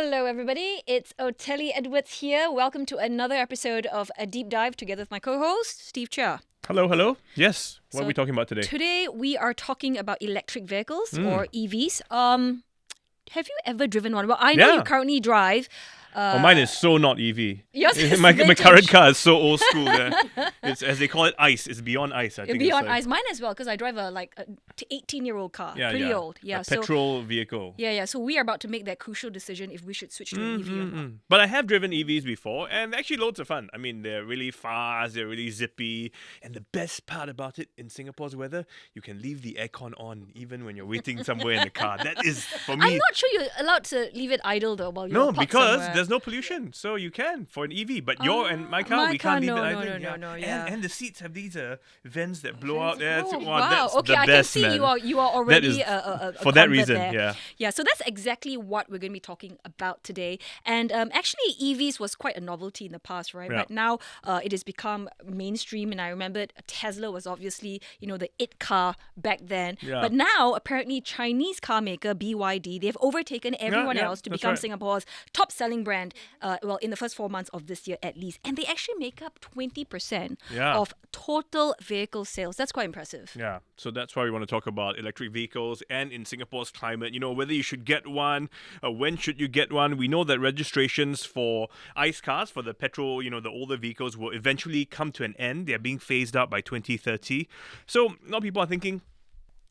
Hello, everybody. It's Otelli Edwards here. Welcome to another episode of A Deep Dive together with my co-host, Steve Chia. Hello. Yes. What are we talking about today? Today, we are talking about electric vehicles or EVs. Have you ever driven one? Well, I know you currently drive. Mine is so not EV. Yours is my vintage. current car is so old school. It's, as they call it, ICE. It's beyond ICE, I think. Beyond ICE. Mine as well, because I drive a 18-year-old car. Pretty old. Yeah. A petrol vehicle. Yeah. So we are about to make that crucial decision if we should switch to an EV or not. But I have driven EVs before, and actually loads of fun. I mean, they're really fast, they're really zippy, and the best part about it in Singapore's weather, you can leave the aircon on even when you're waiting somewhere in the car. That is, for me... I'm not sure you're allowed to leave it idle though while you're No, parked because somewhere. there's no pollution. So you can for an EV, but your and my car, we can't leave it idle. No. And the seats have these vents that blow out. Oh, Wow, wow. that's Okay, the I best, can see man. you are already That is a for that convert reason, there. yeah. So that's exactly what we're going to be talking about today. And actually, EVs was quite a novelty in the past, right? Yeah. But now it has become mainstream. And I remember Tesla was obviously, the it car back then. Yeah. But now, apparently, Chinese car maker BYD, they've overtaken everyone else to that's become right. Singapore's top-selling brand. In the first 4 months of this year at least. And they actually make up 20% of total vehicle sales. That's quite impressive. Yeah, so that's why we want to talk about electric vehicles and in Singapore's climate, whether you should get one, when should you get one. We know that registrations for ICE cars, for the petrol, the older vehicles will eventually come to an end. They're being phased out by 2030. So a lot of people are thinking,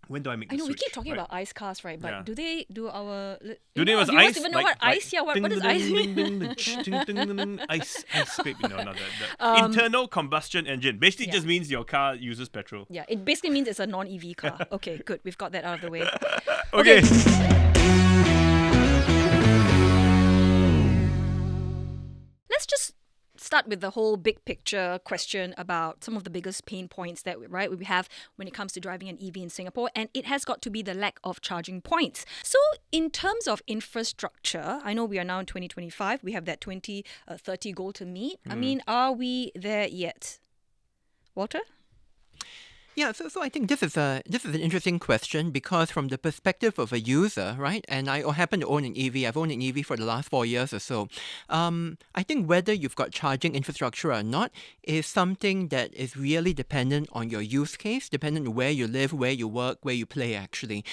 when do I make the I know switch? we keep talking right? about ICE cars, right? But Yeah. do they do our? Do they was you ice? even know what ICE? Yeah, what is ICE? Ice, baby. No, not that. Internal combustion engine. Basically, it just means your car uses petrol. Yeah, it basically means it's a non-EV car. Okay, good. We've got that out of the way. Okay. Let's just start with the whole big picture question about some of the biggest pain points that we have when it comes to driving an EV in Singapore, and it has got to be the lack of charging points. So in terms of infrastructure, I know we are now in 2025, we have that 2030 goal to meet. I mean, are we there yet? Walter? Yeah, so I think this is an interesting question because from the perspective of a user, right, and I happen to own an EV. I've owned an EV for the last 4 years or so. I think whether you've got charging infrastructure or not is something that is really dependent on your use case, dependent on where you live, where you work, where you play actually.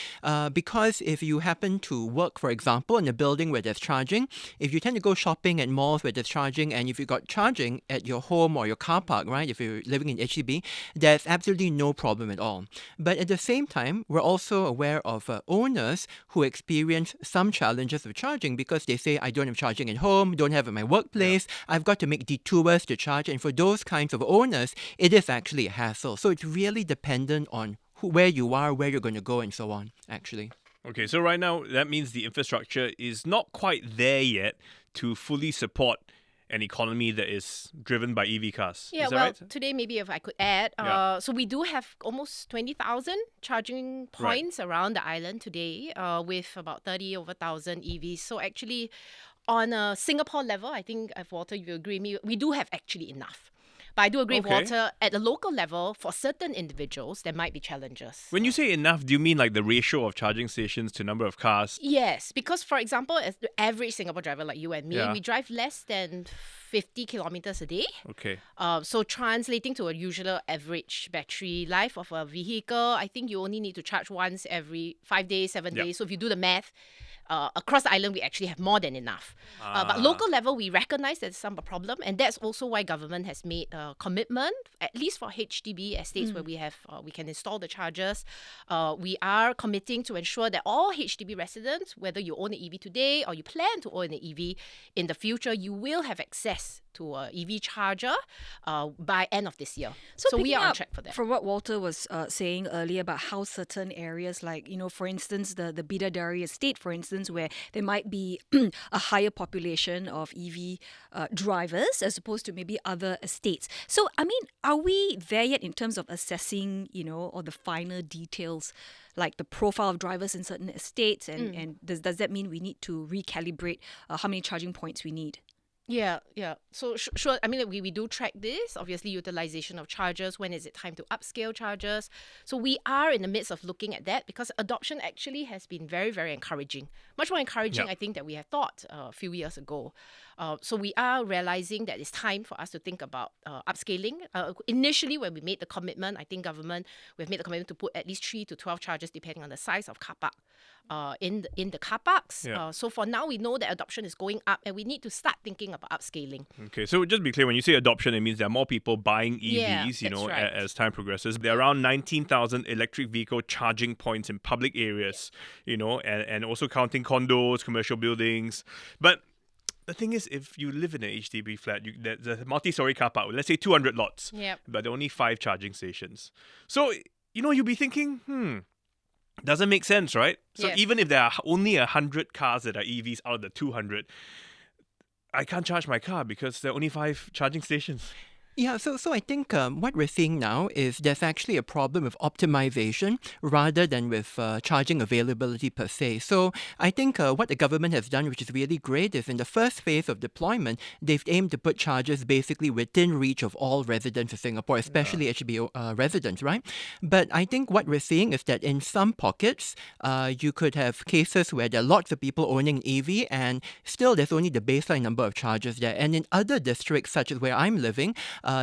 Because if you happen to work, for example, in a building where there's charging, if you tend to go shopping at malls where there's charging, and if you've got charging at your home or your car park, right, if you're living in HDB, there's absolutely no problem at all. But at the same time, we're also aware of owners who experience some challenges with charging because they say, I don't have charging at home, don't have it at my workplace, I've got to make detours to charge. And for those kinds of owners, it is actually a hassle. So it's really dependent on where you are, where you're going to go, and so on, actually. Okay, so right now, that means the infrastructure is not quite there yet to fully support an economy that is driven by EV cars. Yeah, is that well, right? today maybe if I could add, so we do have almost 20,000 charging points around the island today, with about 30,000 EVs. So actually, on a Singapore level, I think, if Walter, you agree with me, we do have actually enough. But I do agree with Walter, at the local level, for certain individuals, there might be challenges. When you say enough, do you mean like the ratio of charging stations to number of cars? Yes, because for example, as the average Singapore driver like you and me, we drive less than 50 kilometers a day. Okay. So translating to a usual average battery life of a vehicle, I think you only need to charge once every 5 days, 7 days. So if you do the math, across the island, we actually have more than enough. But local level, we recognize there's some problem, and that's also why government has made a commitment, at least for HDB estates where we have we can install the chargers. We are committing to ensure that all HDB residents, whether you own an EV today or you plan to own an EV in the future, you will have access to an EV charger by end of this year. So we are on track for that. From what Walter was saying earlier about how certain areas, like, for instance, the Bidadari estate, for instance, where there might be a higher population of EV drivers as opposed to maybe other estates. So, I mean, are we there yet in terms of assessing, or the finer details, like the profile of drivers in certain estates? And does that mean we need to recalibrate how many charging points we need? Yeah, yeah. So sure. I mean, we do track this. Obviously, utilization of chargers. When is it time to upscale chargers? So we are in the midst of looking at that because adoption actually has been very, very encouraging. Much more encouraging, Yeah. I think, than we had thought a few years ago. So we are realizing that it's time for us to think about upscaling. Initially, when we made the commitment, I think we've made the commitment to put at least 3 to 12 chargers depending on the size of car park. In the car parks. Yeah. So for now, we know that adoption is going up and we need to start thinking about upscaling. Okay, so just be clear, when you say adoption, it means there are more people buying EVs, Yeah, you know, that's right. as time progresses. There are around 19,000 electric vehicle charging points in public areas, you know, and also counting condos, commercial buildings. But the thing is, if you live in an HDB flat, there's a multi-story car park, let's say 200 lots, Yep. but there are only 5 charging stations. So, you know, you'll be thinking, doesn't make sense, right? So Yes. even if there are only 100 cars that are EVs out of the 200, I can't charge my car because there are only 5 charging stations. Yeah, so I think what we're seeing now is there's actually a problem with optimization rather than with charging availability per se. So I think what the government has done, which is really great, is in the first phase of deployment, they've aimed to put chargers basically within reach of all residents of Singapore, especially HBO residents, right? But I think what we're seeing is that in some pockets, you could have cases where there are lots of people owning EV and still there's only the baseline number of chargers there. And in other districts, such as where I'm living,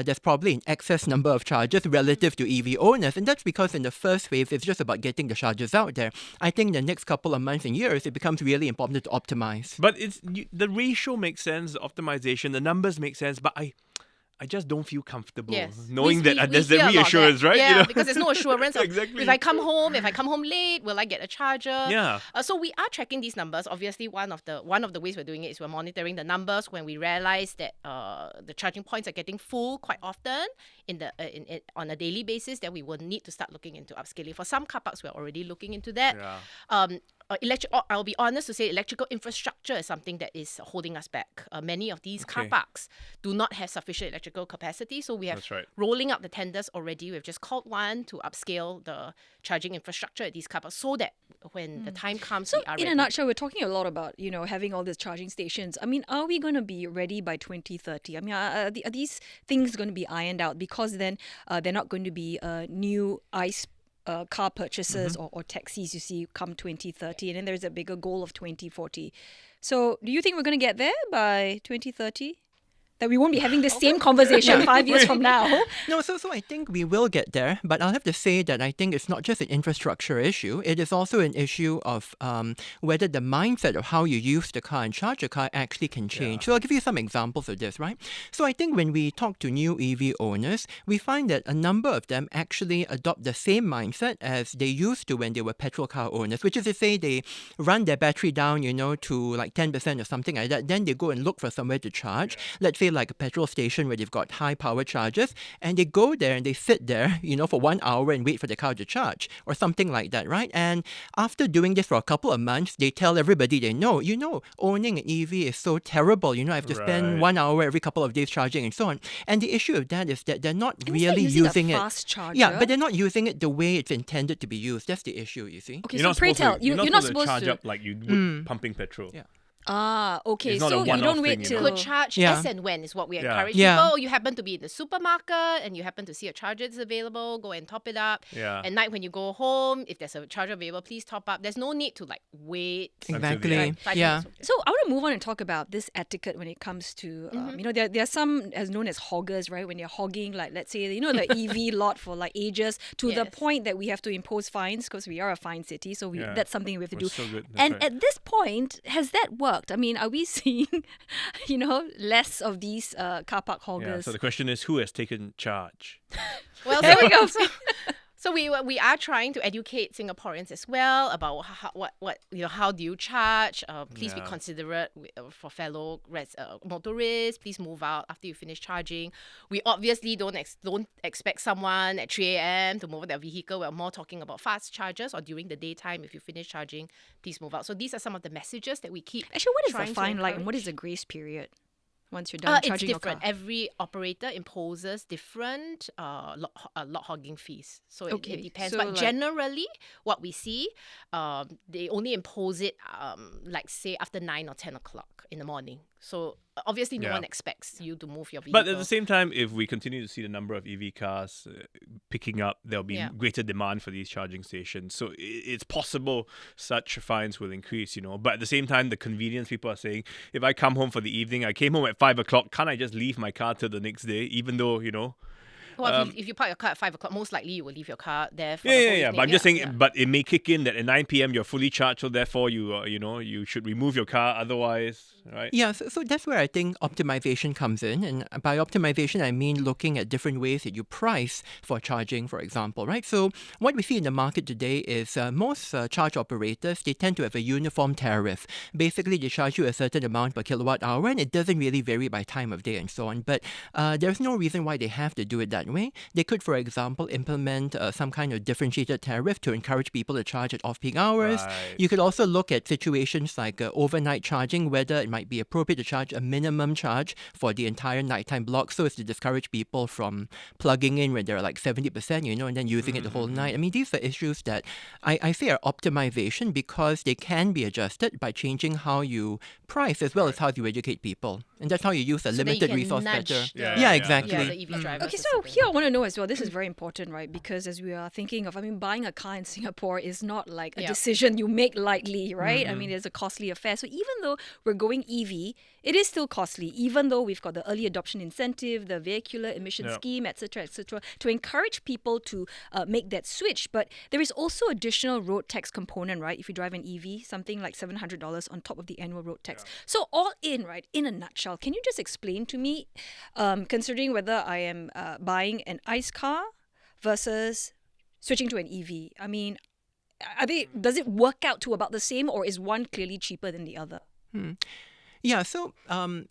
there's probably an excess number of chargers relative to EV owners. And that's because in the first phase, it's just about getting the chargers out there. I think the next couple of months and years, it becomes really important to optimize. But the ratio makes sense, the optimization, the numbers make sense, but I just don't feel comfortable Yes. knowing We that there's hear the a lot of reassurance, that. right? Yeah, You know? because there's no assurance of Exactly. if I come home late, will I get a charger? Yeah. So we are tracking these numbers. Obviously, one of the ways we're doing it is we're monitoring the numbers when we realize that the charging points are getting full quite often on a daily basis. Then we will need to start looking into upscaling. For some car parks, we're already looking into that. Yeah. I'll be honest to say, electrical infrastructure is something that is holding us back. Many of these car Okay. parks do not have sufficient electrical capacity, so we have That's right. rolling out the tenders already. We've just called one to upscale the charging infrastructure at these car parks so that when the time comes, So, we are in ready. a nutshell, we're talking a lot about, having all these charging stations. I mean, are we going to be ready by 2030? I mean, are these things going to be ironed out? Because then they're not going to be new ICE car purchases or taxis, you see, come 2030. And then there's a bigger goal of 2040. So, do you think we're going to get there by 2030? That we won't be having the same conversation 5 years from now? No, so I think we will get there, but I'll have to say that I think it's not just an infrastructure issue. It is also an issue of whether the mindset of how you use the car and charge a car actually can change. So I'll give you some examples of this, right? So I think when we talk to new EV owners, we find that a number of them actually adopt the same mindset as they used to when they were petrol car owners, which is to say they run their battery down, to like 10% or something like that. Then they go and look for somewhere to charge. Let's say like a petrol station where they've got high power chargers, and they go there and they sit there, for 1 hour and wait for the car to charge or something like that, right? And after doing this for a couple of months, they tell everybody they know, owning an EV is so terrible. I have to spend Right. 1 hour every couple of days charging and so on. And the issue of that is that they're not And instead really using a it. fast charger. Yeah, but they're not using it the way it's intended to be used. That's the issue, you see. Okay, You're so not pray supposed tell, to, you're not supposed charge to. up like you would pumping petrol. Yeah. Okay, It's not a so you one-off don't wait thing, you till. know. Could charge Yeah. as and when is what we Yeah. encourage Yeah. people. You happen to be in the supermarket and you happen to see a charger that's available, go and top it up. Yeah. At night when you go home, if there's a charger available, please top up. There's no need to wait. Exactly. end. 5 Yeah. minutes. So I want to move on and talk about this etiquette when it comes to, there are some as known as hoggers, right? When you're hogging, like let's say, the EV lot for like ages to the Yes. point that we have to impose fines because we are a fine city. So Yeah. that's something we have to We're do. so good. That's And right. at this point, has that worked? I mean, are we seeing, less of these car park Yeah, hoggers? so the question is, who has taken charge? Well, There we go. So we are trying to educate Singaporeans as well about how do you charge? Please be Yeah. considerate for fellow motorists. Please move out after you finish charging. We obviously don't expect someone at 3 a.m. to move out their vehicle. We're more talking about fast chargers or during the daytime. If you finish charging, please move out. So these are some of the messages that we keep. Actually, what is trying the to fine like and what is encourage. the grace period? once you're done It's charging your different. car? Every operator imposes different lot hogging fees. So Okay, it depends. so But like- generally, what we see, they only impose it, like say after 9 or 10 o'clock in the morning. So obviously, no Yeah. one expects you to move your vehicle. But at the same time, if we continue to see the number of EV cars picking up, there'll be Yeah. greater demand for these charging stations. So it's possible such fines will increase, But at the same time, the convenience, people are saying, if I come home for the evening, I came home at 5 o'clock, can't I just leave my car till the next day, even though, Well, if you park your car at 5 o'clock, most likely you will leave your car there for the Yeah, whole yeah, yeah. evening. But I'm just saying, yeah. but it may kick in that at 9 p.m. you're fully charged, so therefore you should remove your car. Otherwise, right? Yeah, so that's where I think optimization comes in. And by optimization, I mean looking at different ways that you price for charging, for example, right? So what we see in the market today is most charge operators, they tend to have a uniform tariff. Basically, they charge you a certain amount per kilowatt hour, and it doesn't really vary by time of day and so on. But there's no reason why they have to do it that way. They could, for example, implement some kind of differentiated tariff to encourage people to charge at off-peak hours. Right. You could also look at situations like overnight charging, whether it might be appropriate to charge a minimum charge for the entire nighttime block so as to discourage people from plugging in when they're like 70%, and then using it the whole night. I mean, these are issues that I say are optimization because they can be adjusted by changing how you price as well as how you educate people. And that's how you use a So that you limited can resource nudge better. the- Yeah, Yeah, yeah, exactly. Yeah, the EV drivers. Okay, or so something. here I want to know as well, this is very important, right? Because as we are thinking of, buying a car in Singapore is not like a Yeah. decision you make lightly, right? It's a costly affair. So even though we're going EV, it is still costly, even though we've got the early adoption incentive, the vehicular emission Yeah. scheme, etc., to encourage people to make that switch. But there is also additional road tax component, right? If you drive an EV, something like $700 on top of the annual road tax. So all in, right, in a nutshell, can you just explain to me, considering whether I am buying an ICE car versus switching to an EV? Does it work out to about the same, or is one clearly cheaper than the other? Yeah, so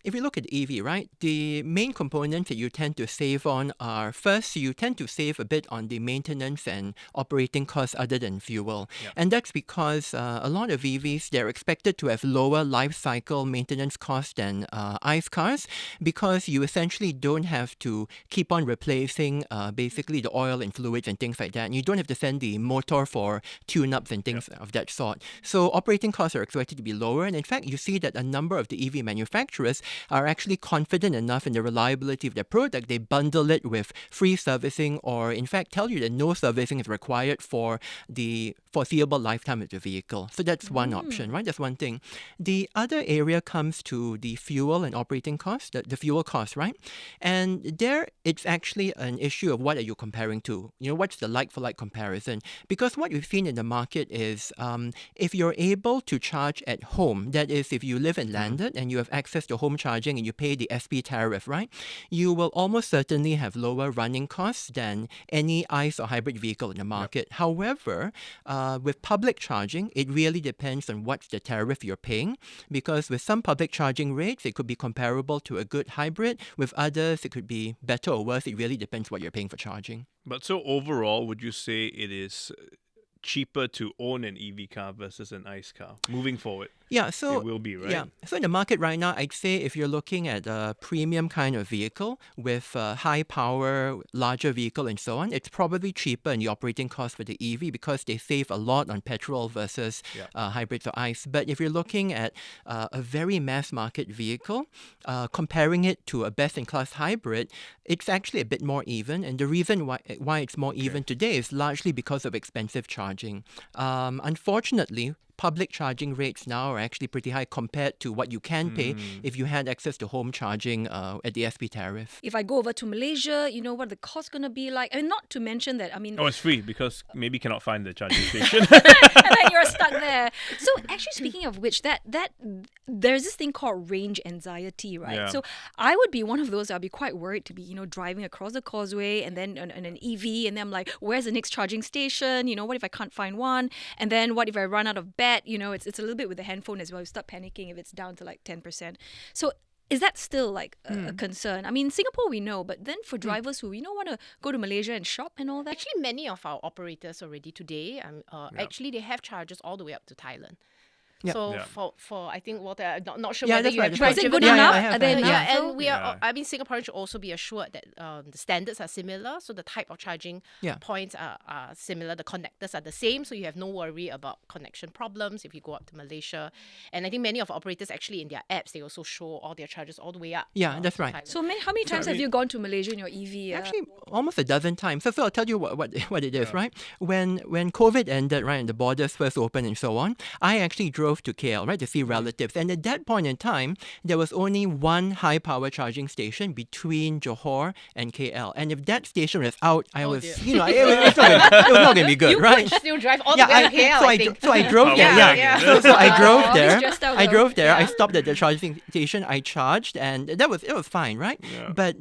if you look at EV, right, the main components that you tend to save on are, first, you tend to save a bit on the maintenance and operating costs other than fuel. Yep. And that's because a lot of EVs, they're expected to have lower life cycle maintenance costs than ICE cars because you essentially don't have to keep on replacing basically the oil and fluids and things like that. And you don't have to send the motor for tune-ups and things of that sort. So operating costs are expected to be lower. And in fact, you see that a number of the EV manufacturers are actually confident enough in the reliability of their product. They bundle it with free servicing or, in fact, tell you that no servicing is required for the foreseeable lifetime of the vehicle. So that's one option, right? That's one thing. The other area comes to the fuel and operating costs, the fuel cost, right? And there, it's actually an issue of what are you comparing to? What's the like-for-like comparison? Because what we've seen in the market is if you're able to charge at home, that is, if you live in landed and you have access to home charging and you pay the SP tariff, right? You will almost certainly have lower running costs than any ICE or hybrid vehicle in the market. However, with public charging, it really depends on what's the tariff you're paying, because with some public charging rates, it could be comparable to a good hybrid. With others, it could be better or worse. It really depends what you're paying for charging. But so overall, would you say it is cheaper to own an EV car versus an ICE car moving forward? Yeah, so It will be, right? Yeah, so in the market right now, I'd say if you're looking at a premium kind of vehicle with high power, larger vehicle and so on, it's probably cheaper in the operating cost for the EV because they save a lot on petrol versus hybrids or ICE. But if you're looking at a very mass market vehicle, comparing it to a best-in-class hybrid, it's actually a bit more even. And the reason why it's more even today is largely because of expensive charging. Unfortunately, public charging rates now are actually pretty high compared to what you can pay if you had access to home charging at the SP tariff. If I go over to Malaysia, what are the costs going to be like? Not to mention that, Oh, it's free because maybe cannot find the charging station. and then you're stuck there. So actually, speaking of which, that there's this thing called range anxiety, right? Yeah. So I would be one of those. I'd be quite worried to be, driving across the causeway and then on an EV, and then I'm like, where's the next charging station? What if I can't find one? And then what if I run out of battery? It's a little bit with the handphone as well. You start panicking if it's down to like 10%. So is that still like a concern? Singapore we know, but then for drivers who want to go to Malaysia and shop and all that. Actually, many of our operators already today, actually they have charges all the way up to Thailand. Yeah. So Yeah. for I think Walter, I'm not sure Yeah, whether that's you right, have that's tried right. Is it driven good Yeah, enough? I have Are they had, enough? Yeah, though? and we are. Yeah. I mean, Singaporeans should also be assured that the standards are similar, so the type of charging Yeah. points are similar. The connectors are the same, so you have no worry about connection problems if you go up to Malaysia. And I think many of operators actually in their apps they also show all their charges all the way up. Yeah, that's to right. Thailand. So how many times have mean- you gone to Malaysia in your EV? Actually, almost a dozen times. So I'll tell you what it is, Yeah. right? When COVID ended, right, and the borders first opened and so on, I actually drove to KL, right, to see relatives. And at that point in time, there was only one high power charging station between Johor and KL. And if that station was out, I Oh, was, dear. it was not going to be good, right? Still drive all Yeah, the way to KL, so I think. so I drove Oh, there. yeah, Yeah, yeah. So I drove Oh, there. he's stressed out I though. drove there. I Yeah. stopped at the charging station. I charged, and it was fine, right? Yeah. But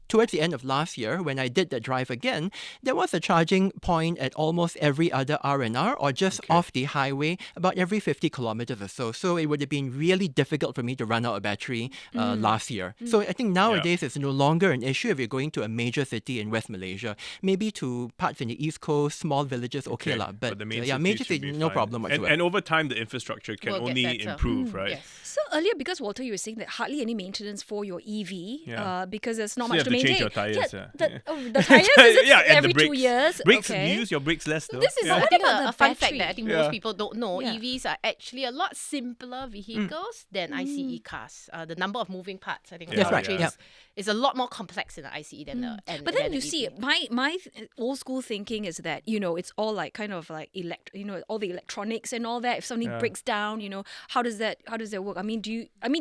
towards the end of last year, when I did the drive again, there was a charging point at almost every other R&R or just off the highway, about every 50 kilometers or so. So it would have been really difficult for me to run out of battery last year. So I think nowadays it's no longer an issue if you're going to a major city in West Malaysia. Maybe to parts in the East Coast, small villages, okay lah. But the main yeah, major cities should city, be no fine. problem whatsoever. And over time, the infrastructure can Will get only better. improve, right? Yes. So earlier, because Walter, you were saying that hardly any maintenance for your EV, Yeah. because there's not So you much have to to change maintain. your tyres, yeah. The tires is it Yeah, and the every 2 brakes. years? Brakes, okay. you use your brakes less though. This is, yeah. I What think, about the a fun fact battery? that I think Yeah. most people don't know. Yeah. EVs are actually a lot simpler vehicles than ICE cars. The number of moving parts, I think, of That's the right, batteries yeah. is a lot more complex in the ICE than the. But than then the you see, EV. my old school thinking is that it's all like kind of like all the electronics and all that. If something Yeah. breaks down, how does that work? I mean,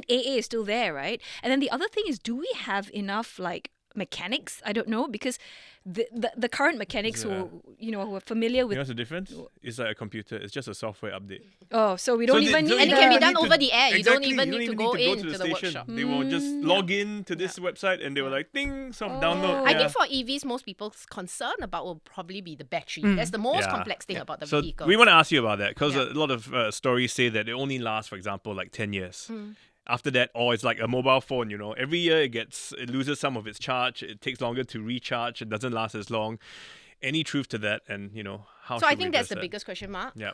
AA is still there, right? And then the other thing is, do we have enough like mechanics? I don't know, because the current mechanics who are familiar You with. know what's the difference? It's like a computer. It's just a software update. Oh, so we don't even need. And it can be the- done over the air. You don't Exactly, even need to go in to the station. workshop. They will just log in to this website and they were like, ding, some download. I Yeah. think for EVs, most people's concern about will probably be the battery. That's the most Yeah. complex thing about the So vehicle. we want to ask you about that because Yeah. a lot of stories say that it only lasts, for example, like 10 years. After that, or it's like a mobile phone, every year it loses some of its charge. It takes longer to recharge. It doesn't last as long. Any truth to that? And, how So I should we think that's address the that? biggest question mark. Yeah.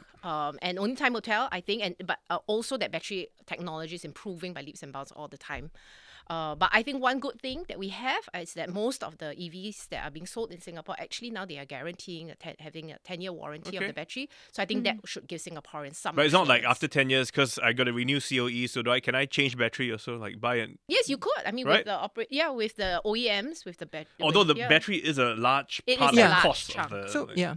And only time will tell, I think. But also that battery technology is improving by leaps and bounds all the time. But I think one good thing that we have is that most of the EVs that are being sold in Singapore, actually now they are guaranteeing having a 10-year warranty of Okay. the battery. So I think that should give Singaporeans some. But it's not like assurance. after 10 years because I got to renew COE. So can I change battery also? Like buy it? Yes, you could. I mean, Right? with the OEMs, with the battery. Although the battery is a large It part is of a the large cost chunk. of the. So yeah.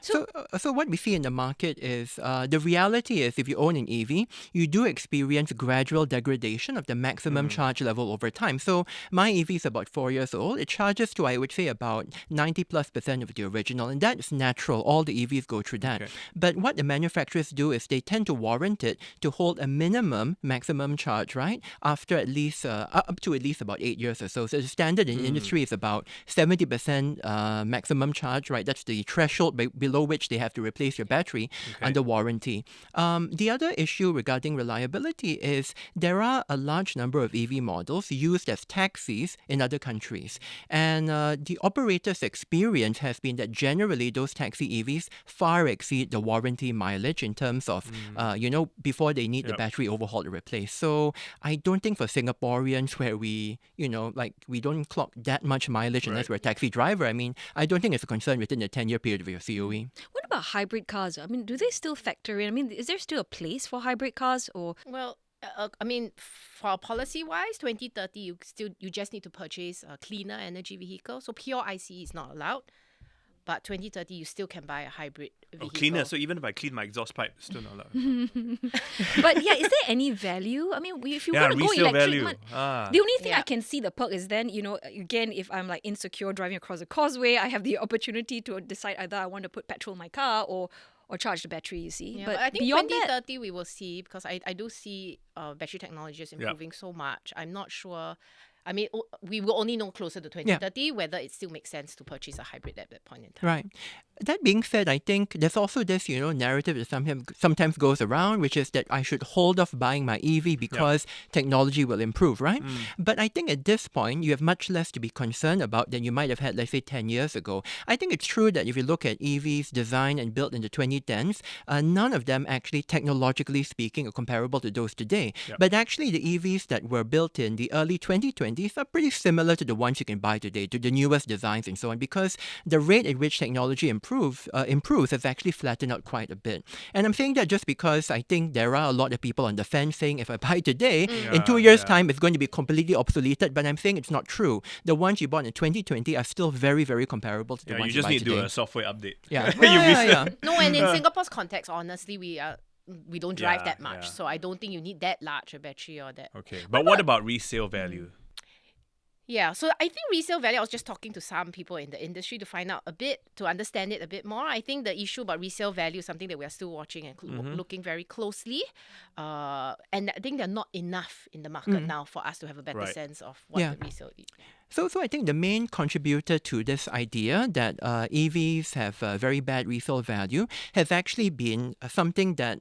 So what we see in the market is the reality is if you own an EV, you do experience gradual degradation of the maximum charge level over time. So my EV is about 4 years old. It charges to, I would say, about 90+% of the original, and that's natural. All the EVs go through that. Okay. But what the manufacturers do is they tend to warrant it to hold a minimum maximum charge, right? After at least up to at least about 8 years or so. So the standard in the industry is about 70% maximum charge, right? That's the threshold below which they have to replace your battery under warranty. The other issue regarding reliability is there are a large number of EV models used as taxis in other countries. And the operator's experience has been that generally those taxi EVs far exceed the warranty mileage in terms of, before they need the Yep. battery overhauled or replaced. So I don't think for Singaporeans where we don't clock that much mileage unless Right. we're a taxi driver. I mean, I don't think it's a concern within the 10-year period of your COE. What about hybrid cars? I mean, do they still factor in? I mean, is there still a place for hybrid cars or? Well, I mean, for policy-wise, 2030, you just need to purchase a cleaner energy vehicle. So pure ICE is not allowed. But 2030, you still can buy a hybrid vehicle. Cleaner. So even if I clean my exhaust pipe, it's still not allowed. But yeah, is there any value? I mean, if you Yeah, want to go resale electric, value. the only thing I Yeah. can see the perk is then, again, if I'm like insecure driving across a causeway, I have the opportunity to decide either I want to put petrol in my car or charge the battery, you see. Yeah, but but I think beyond 2030 we will see, because I do see battery technology is improving so much. I'm not sure. I mean, we will only know closer to 2030 whether it still makes sense to purchase a hybrid at that point in time. Right. That being said, I think there's also this, narrative that sometimes goes around, which is that I should hold off buying my EV because technology will improve, right? But I think at this point, you have much less to be concerned about than you might have had, let's say, 10 years ago. I think it's true that if you look at EVs designed and built in the 2010s, none of them actually, technologically speaking, are comparable to those today. But actually, the EVs that were built in the early 2020s are pretty similar to the ones you can buy today, to the newest designs and so on, because the rate at which technology improves has actually flattened out quite a bit. And I'm saying that just because I think there are a lot of people on the fence saying if I buy today, in 2 years' time it's going to be completely obsoleted, but I'm saying it's not true. The ones you bought in 2020 are still very, very comparable to the ones you just buy need today. to do a software update. Yeah. No, and in Singapore's context, honestly, we don't drive Yeah, that much. yeah. So I don't think you need that large a battery or that. Okay, but what about resale value? Yeah, so I think resale value, I was just talking to some people in the industry to find out a bit, to understand it a bit more. I think the issue about resale value is something that we are still watching and looking very closely. And I think there are not enough in the market now for us to have a better sense of what the resale is. So I think the main contributor to this idea that EVs have very bad resale value has actually been something that,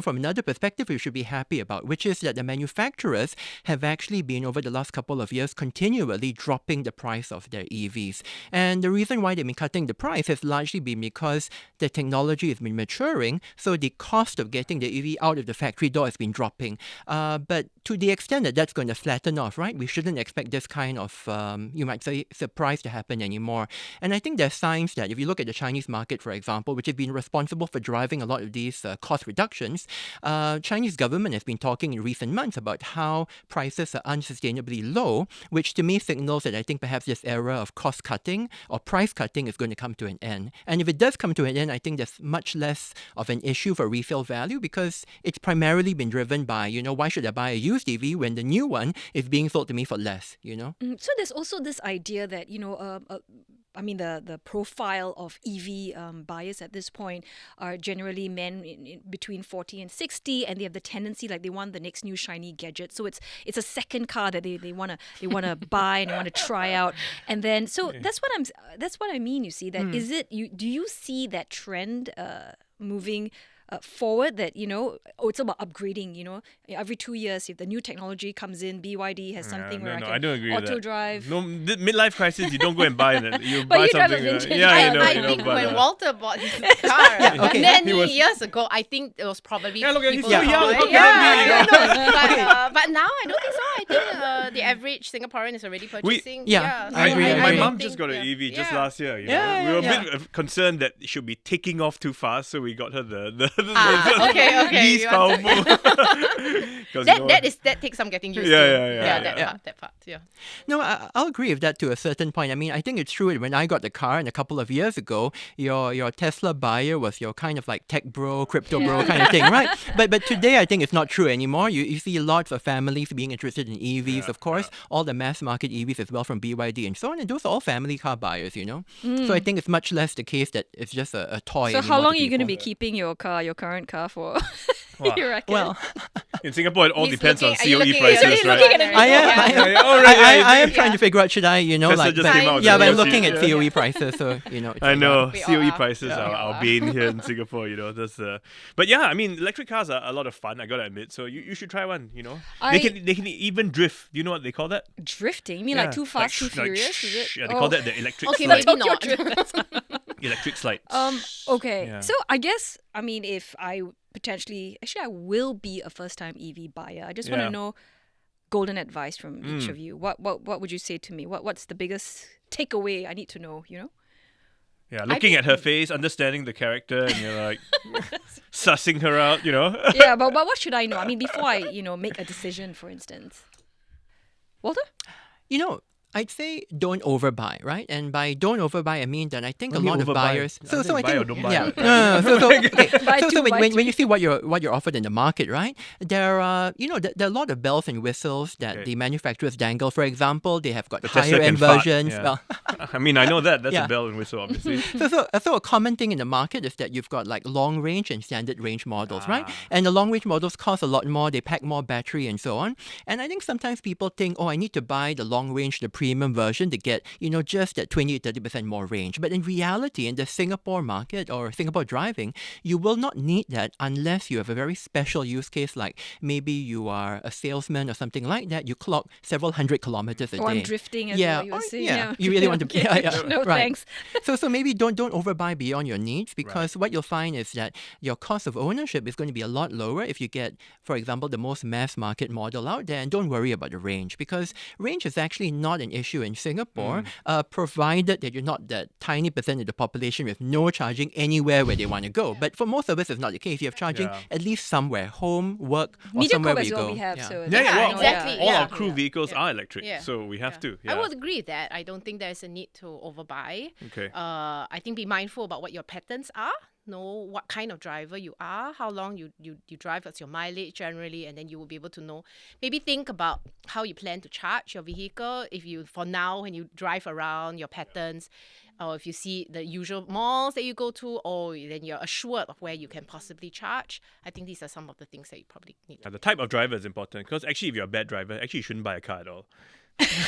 from another perspective, we should be happy about, which is that the manufacturers have actually been, over the last couple of years, continually dropping the price of their EVs. And the reason why they've been cutting the price has largely been because the technology has been maturing, so the cost of getting the EV out of the factory door has been dropping. But to the extent that that's going to flatten off, right, we shouldn't expect this kind of, you might say, surprise to happen anymore. And I think there's signs that if you look at the Chinese market, for example, which has been responsible for driving a lot of these cost reductions, Chinese government has been talking in recent months about how prices are unsustainably low, which to me signals that I think perhaps this era of cost cutting or price cutting is going to come to an end. And if it does come to an end, I think there's much less of an issue for resale value because it's primarily been driven by, why should I buy a used EV when the new one is being sold to me for less, So there's also this idea that, the profile of EV buyers at this point are generally men in between 40 and 60, and they have the tendency, like, they want the next new shiny gadget. So it's a second car that they want to buy and they want to try out, and then that's what I mean. You see that do you see that trend moving forward, that it's about upgrading. Every 2 years, if the new technology comes in, BYD has something where I don't agree with auto that. drive. No, midlife crisis, you don't go and buy it. You But buy you drive a something. vintage I car. know. I think when Walter bought his car many years ago, I think it was probably look, he's people so young. buying- How can that be? But now I don't think so. I think the average Singaporean is already purchasing. I agree. My I mum think- just got an EV just yeah. last year. We were a bit concerned that it should be taking off too fast, so we got her the Okay. least you powerful. understand. 'Cause, That takes some getting used to. That part. Yeah. No, I'll agree with that to a certain point. I mean, I think it's true that when I got the car and a couple of years ago, your Tesla buyer was your kind of like tech bro, crypto bro kind of thing, right? But today I think it's not true anymore. You see lots of families being interested in EVs, of course, all the mass market EVs as well from BYD and so on, and those are all family car buyers, So I think it's much less the case that it's just a toy. So anymore how long to are you going to people. be keeping your current car for? Wow. You reckon? Well, In Singapore, it all He's depends on looking- are you COE looking at- prices, he's right? looking at me. I am. I am yeah. trying to figure out, should I, Tesla like, just but, came out, yeah, so but I'm we'll looking see. at COE prices, so, it's I know We all COE are. prices are our bane here in Singapore. That's but yeah, I mean, electric cars are a lot of fun. I gotta admit. So you should try one. They can even drift. Do you know what they call that? Drifting? You mean like too fast, too furious? Is it? Yeah, they call that the electric Okay, slide. maybe Tokyo not. Drift. Electric slide. Okay. Yeah. So I guess, if I I will be a first-time EV buyer. I just want Yeah. to know golden advice from each of you. What would you say to me? What's the biggest takeaway I need to know? Yeah, looking at her face, understanding the character, and you're like sussing her out. Yeah, but what should I know? Before I make a decision, for instance. Walter? I'd say don't overbuy, right? And by don't overbuy, I mean that I think What a do you lot mean of overbuy? buyers. I think buy or don't buy, yeah. right? No. Buy So two, buy when three. you see what you're offered in the market, right? There are there are a lot of bells and whistles that Okay. the manufacturers dangle. For example, they have got The Tesla higher can end fart, versions. yeah. Well, I mean, I know that. That's Yeah. a bell and whistle, obviously. so a common thing in the market is that you've got like long range and standard range models, right? Ah. And the long range models cost a lot more. They pack more battery and so on. And I think sometimes people think, oh, I need to buy the long range, the premium version to get just that 20-30% more range. But in reality, in the Singapore market or Singapore driving, you will not need that unless you have a very special use case, like maybe you are a salesman or something like that. You clock several hundred kilometers a Or day. I'm drifting as Yeah, well, you were or- saying. yeah, you really want to- Okay. yeah, No, right. thanks. So maybe don't overbuy beyond your needs, because what you'll find is that your cost of ownership is going to be a lot lower if you get, for example, the most mass market model out there. And don't worry about the range, because range is actually not an issue in Singapore, provided that you're not that tiny percent of the population with no charging anywhere where they want to go. But for most of us, it's not the case. You have charging Yeah. at least somewhere, home, work, or Mediacorp somewhere where as you well go. we have. Yeah. So Yeah, that's- well, exactly, all yeah. our crew vehicles are electric, Yeah. so we have to. Yeah. I would agree with that. I don't think there's a need to overbuy. Okay. I think be mindful about what your patterns are. Know what kind of driver you are, how long you drive, what's your mileage generally, and then you will be able to know. Maybe think about how you plan to charge your vehicle. If you, for now, when you drive around, your patterns, or if you see the usual malls that you go to, or then you're assured of where you can possibly charge. I think these are some of the things that you probably need. The type of driver is important, because actually, if you're a bad driver, actually you shouldn't buy a car at all.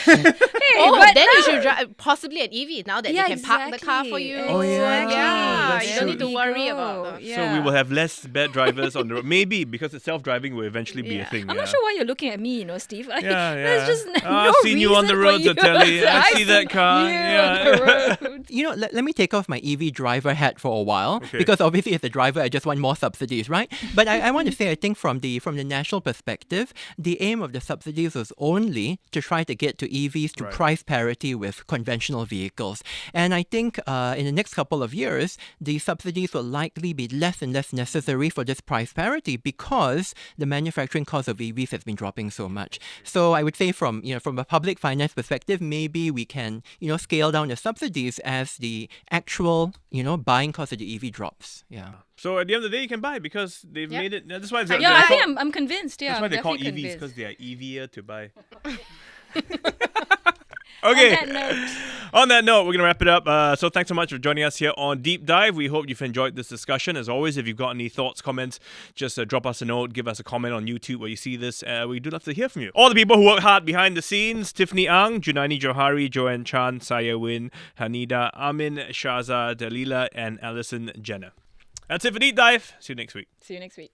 but then you should drive possibly an EV now that Yeah, they can park the car for exactly. you. Oh, yeah. Yeah, That's you don't need to true. worry There you about go. the Yeah. So we will have less bad drivers on the road. Maybe because the self-driving will eventually be a Yeah. thing. I'm not sure why you're looking at me, Steve. Yeah, There's just I've no seen you on the reason road, for you Otelli. to- I see see that car. you Yeah. on the road. Let me take off my EV driver hat for a while, Okay. because obviously as a driver I just want more subsidies, right? But I want to say, I think from the national perspective, the aim of the subsidies was only to try to get to EVs to Right. price parity with conventional vehicles. And I think in the next couple of years, the subsidies will likely be less and less necessary for this price parity, because the manufacturing cost of EVs has been dropping so much. So I would say from a public finance perspective, maybe we can scale down the subsidies as the actual buying cost of the EV drops. Yeah. So at the end of the day, you can buy, because they've Yeah. made it. That's why. Yeah, I think I'm convinced. Yeah, That's why I'm they call definitely EVs, because convinced. they are easier to buy. On Okay. that note, On that note, we're going to wrap it up. So thanks so much for joining us here on Deep Dive. We hope you've enjoyed this discussion. As always, if you've got any thoughts, comments, just drop us a note, give us a comment on YouTube where you see this. We do love to hear from you. All the people who work hard behind the scenes: Tiffany Ang, Junaini Johari, Joanne Chan, Saya Win, Hanida, Amin, Shaza, Dalila, and Alison Jenner. That's it for Deep Dive. See you next week. see you next week.